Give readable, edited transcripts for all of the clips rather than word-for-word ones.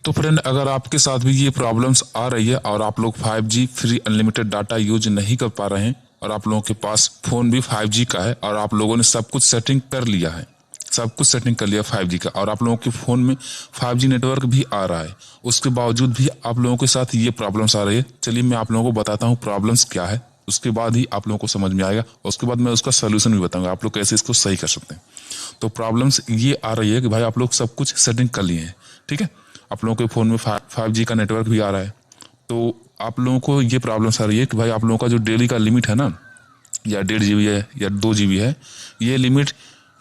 तो फ्रेंड, अगर आपके साथ भी ये प्रॉब्लम्स आ रही है और आप लोग 5G free unlimited data use नहीं कर पा रहे हैं और आप लोगों के पास फोन भी 5G का है और आप लोगों ने सब कुछ सेटिंग कर लिया है, सब कुछ सेटिंग कर लिया 5G का, और आप लोगों के फोन में 5G नेटवर्क भी आ रहा है, उसके बावजूद भी आप लोगों के साथ ये प्रॉब्लम्स आ रही है। चलिए मैं आप लोगों को बताता हूँ प्रॉब्लम्स क्या है, उसके बाद ही आप लोगों को समझ में आएगा और उसके बाद मैं उसका सोल्यूशन भी बताऊंगा आप लोग कैसे इसको सही कर सकते हैं। तो प्रॉब्लम्स ये आ रही है कि भाई आप लोग सब कुछ सेटिंग कर लिए हैं, ठीक है, आप लोगों के फ़ोन में 5G का नेटवर्क भी आ रहा है, तो आप लोगों को ये प्रॉब्लम्स आ रही है कि भाई आप लोगों का जो डेली का लिमिट है ना, या 1.5 GB है या 2 GB है, ये लिमिट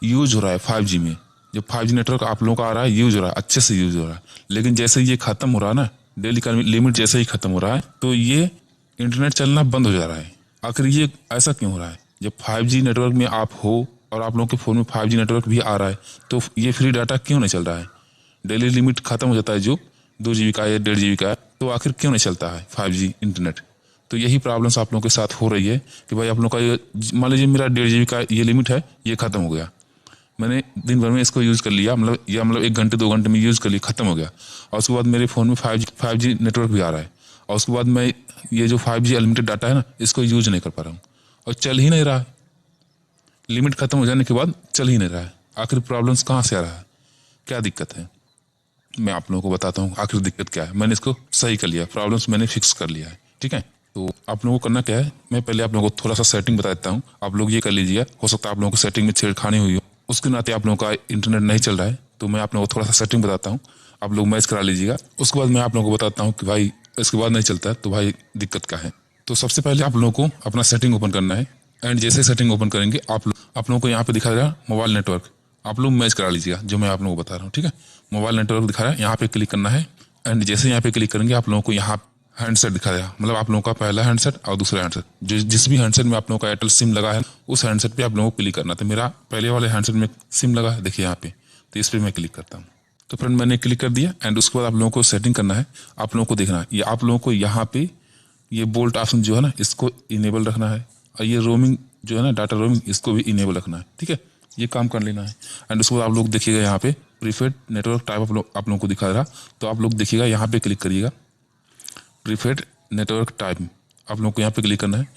यूज हो रहा है 5G में। जो 5G नेटवर्क आप लोगों का आ रहा है यूज हो रहा है, अच्छे से यूज हो रहा है, लेकिन जैसे ये खत्म हो रहा है ना, डेली का लिमिट जैसे ही खत्म हो रहा है तो ये इंटरनेट चलना बंद हो जा रहा है। आखिर ये ऐसा क्यों हो रहा है? जब 5G नेटवर्क में आप हो और आप लोगों के फ़ोन में 5G नेटवर्क भी आ रहा है तो ये फ्री डाटा क्यों नहीं चल रहा है? डेली लिमिट खत्म हो जाता है जो 2 GB का या 1.5 GB का है, तो आखिर क्यों नहीं चलता है 5G इंटरनेट? तो यही प्रॉब्लम्स आप लोगों के साथ हो रही है कि भाई आप लोगों का ये, मान लीजिए मेरा 1.5 GB का ये लिमिट है, ये खत्म हो गया, मैंने दिन भर में इसको यूज़ कर लिया, मतलब 1 घंटे 2 घंटे में यूज़ कर लिया, खत्म हो गया, और उसके बाद मेरे फ़ोन में 5G नेटवर्क भी आ रहा है और उसके बाद मैं ये जो 5G अनलिमिटेड डाटा है ना, इसको यूज नहीं कर पा रहा हूँ और चल ही नहीं रहा है। लिमिट खत्म हो जाने के बाद चल ही नहीं रहा है। आखिर प्रॉब्लम्स कहाँ से आ रहा है, क्या दिक्कत है? मैं आप लोगों को बताता हूँ आखिर दिक्कत क्या है। मैंने इसको सही कर लिया, प्रॉब्लम्स मैंने फिक्स कर लिया है, ठीक है। तो आप लोगों को करना क्या है, मैं पहले आप लोगों को थोड़ा सा सेटिंग बता देता हूँ, आप लोग ये कर लीजिएगा। हो सकता है आप लोगों को सेटिंग में छेड़खानी हुई हो, उसके नाते आप लोगों का इंटरनेट नहीं चल रहा है, तो मैं आप लोगों को थोड़ा सा सेटिंग बताता हूँ, आप लोग मैच करा लीजिएगा। उसके बाद मैं आप लोगों को बताता हूँ कि भाई इसके बाद नहीं चलता है तो भाई दिक्कत क्या है। तो सबसे पहले आप लोगों को अपना सेटिंग ओपन करना है, एंड जैसे सेटिंग ओपन करेंगे आप लोगों को यहाँ पे दिखा देगा मोबाइल नेटवर्क, आप लोग मैच करा लीजिएगा जो मैं आप लोगों को बता रहा हूँ, ठीक है। मोबाइल नेटवर्क दिखा रहा है, यहाँ पे क्लिक करना है, एंड जैसे यहाँ पे क्लिक करेंगे आप लोगों को यहाँ हैंडसेट दिखा देगा, मतलब आप लोगों का पहला हैंडसेट और दूसरा हैंडसेट, जिस भी हैंडसेट में आप लोगों का एयरटेल सिम लगा है उस हैंडसेट पे आप लोगों को क्लिक करना था। मेरा पहले वाले हैंडसेट में सिम लगा है, देखिए यहाँ पे, तो इस पर मैं क्लिक करता हूँ। तो फ्रेंड मैंने क्लिक कर दिया, एंड उसके बाद आप लोगों को सेटिंग करना है, आप लोगों को देखना है, ये आप लोगों को यहाँ पे ये बोल्ट ऑप्शन जो है ना, इसको इनेबल रखना है, और ये रोमिंग जो है ना, डाटा रोमिंग, इसको भी इनेबल रखना है, ठीक है, ये काम कर लेना है। एंड उसके बाद आप लोग देखिएगा यहाँ पे प्रीफेड नेटवर्क टाइप आप लोगों को दिखा रहा, तो आप लोग देखिएगा यहाँ पे क्लिक करिएगा, प्रीफेड नेटवर्क टाइप आप लोगों को यहाँ पे क्लिक करना है।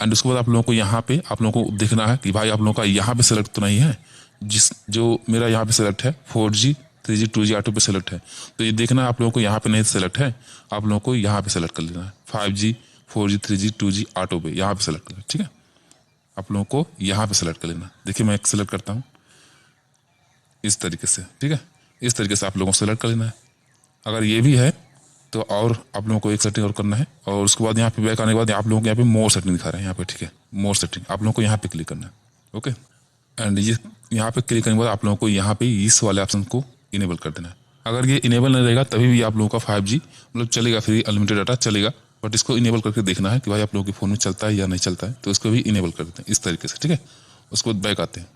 एंड उसके बाद आप लोगों को यहाँ पे आप लोगों को देखना है कि भाई आप लोगों का यहाँ पे सेलेक्ट तो नहीं है, जो मेरा यहाँ पे सेलेक्ट है 4G 3G 2G ऑटो पे सेलेक्ट है, तो ये देखना है आप लोगों को यहाँ पे नहीं सेलेक्ट है, आप लोगों को यहाँ पे सेलेक्ट कर लेना है 5G 4G 3G 2G auto पे, यहाँ पे सेलेक्ट करना है, ठीक है, आप लोगों को यहाँ पे सेलेक्ट कर लेना। देखिए मैं एक सेलेक्ट करता हूँ इस तरीके से, ठीक है, इस तरीके से आप लोगों को सेलेक्ट कर लेना है। अगर ये भी है तो और आप लोगों को एक सेटिंग और करना है, और उसके बाद यहाँ पे बैक आने के बाद आप लोगों को यहाँ पे मोर सेटिंग दिखा रहे हैं यहाँ पे, ठीक है, मोर सेटिंग आप लोगों को यहाँ पे क्लिक करना है, ओके। एंड ये यहाँ पे क्लिक करने के बाद आप लोगों को यहाँ पे इस वाले ऑप्शन को इनेबल कर देना है। अगर ये इनेबल नहीं रहेगा तभी भी आप लोगों का 5G मतलब चलेगा, फ्री अनलिमिटेड डाटा चलेगा, बट इसको इनेबल करके देखना है कि भाई आप लोगों के फ़ोन में चलता है या नहीं चलता है, तो इसको भी इनेबल कर देते हैं इस तरीके से, ठीक है। उसके बाद बैक आते हैं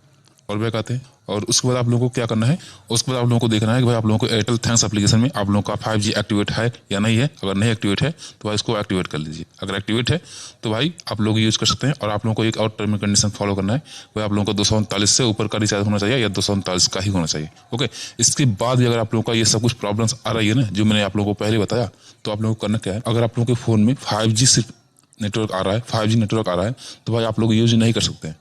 और बैक आते हैं, और उसके बाद आप लोगों को क्या करना है, उसके बाद आप लोगों को देखना है कि भाई आप लोगों को एयरटेल थैंक्स एप्लीकेशन में आप लोगों का 5G एक्टिवेट है या नहीं है। अगर नहीं एक्टिवेट है तो भाई इसको एक्टिवेट कर लीजिए, अगर एक्टिवेट है तो भाई आप लोग यूज़ कर सकते हैं। और आप लोगों को एक और टर्म एंड कंडीशन फॉलो करना है, भाई आप लोगों को 239 से ऊपर का रिचार्ज होना चाहिए या 239 का ही होना चाहिए, ओके। इसके बाद भी अगर आप लोगों का ये सब कुछ प्रॉब्लम्स आ रही है ना, जो मैंने आप लोगों को पहले बताया, तो आप लोगों को करना क्या है, अगर आप लोगों के फ़ोन में 5G सिर्फ नेटवर्क आ रहा है, 5G नेटवर्क आ रहा है, तो भाई आप लोग यूज नहीं कर सकते हैं,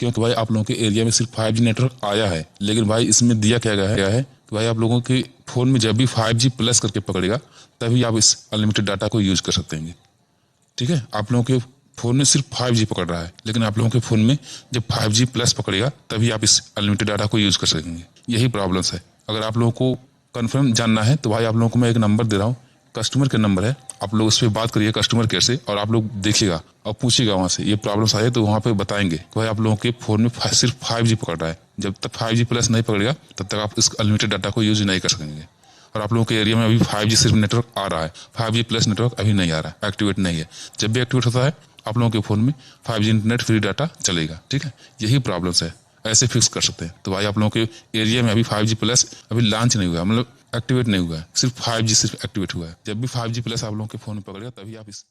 क्योंकि भाई आप लोगों के एरिया में सिर्फ 5G नेटवर्क आया है, लेकिन भाई इसमें दिया क्या गया है तो भाई आप लोगों के फ़ोन में जब भी 5G प्लस करके पकड़ेगा तभी आप इस अनलिमिटेड डाटा को यूज कर सकते हैं, ठीक है। आप लोगों के फ़ोन में सिर्फ 5G पकड़ रहा है, लेकिन आप लोगों के फ़ोन में जब 5G प्लस पकड़ेगा तभी आप इस अनलिमिटेड डाटा को यूज कर सकेंगे। यही प्रॉब्लम्स है। अगर आप लोगों को कन्फर्म जानना है तो भाई आप लोगों को मैं एक नंबर दे रहा हूँ, कस्टमर केयर नंबर है, आप लोग उस पर बात करिए कस्टमर केयर से, और आप लोग देखिएगा और पूछिएगा वहाँ से, ये प्रॉब्लम्स आए तो वहाँ पे बताएंगे कि भाई आप लोगों के फ़ोन में सिर्फ 5G पकड़ रहा है, जब तक 5G प्लस नहीं पकड़ेगा तब तक आप इस अनलिमिटेड डाटा को यूज नहीं कर सकेंगे। और आप लोगों के एरिया में अभी 5G सिर्फ नेटवर्क आ रहा है, 5G प्लस नेटवर्क अभी नहीं आ रहा है, एक्टिवेट नहीं है। जब भी एक्टिवेट होता है आप लोगों के फ़ोन में 5G इंटरनेट फ्री डाटा चलेगा, ठीक है। यही प्रॉब्लम्स है, ऐसे फिक्स कर सकते हैं। तो भाई आप लोगों के एरिया में अभी 5G प्लस अभी लॉन्च नहीं हुआ, मतलब एक्टिवेट नहीं हुआ है, सिर्फ 5G सिर्फ एक्टिवेट हुआ है। जब भी 5G प्लस आप लोगों के फ़ोन में पकड़ेगा तभी आप इस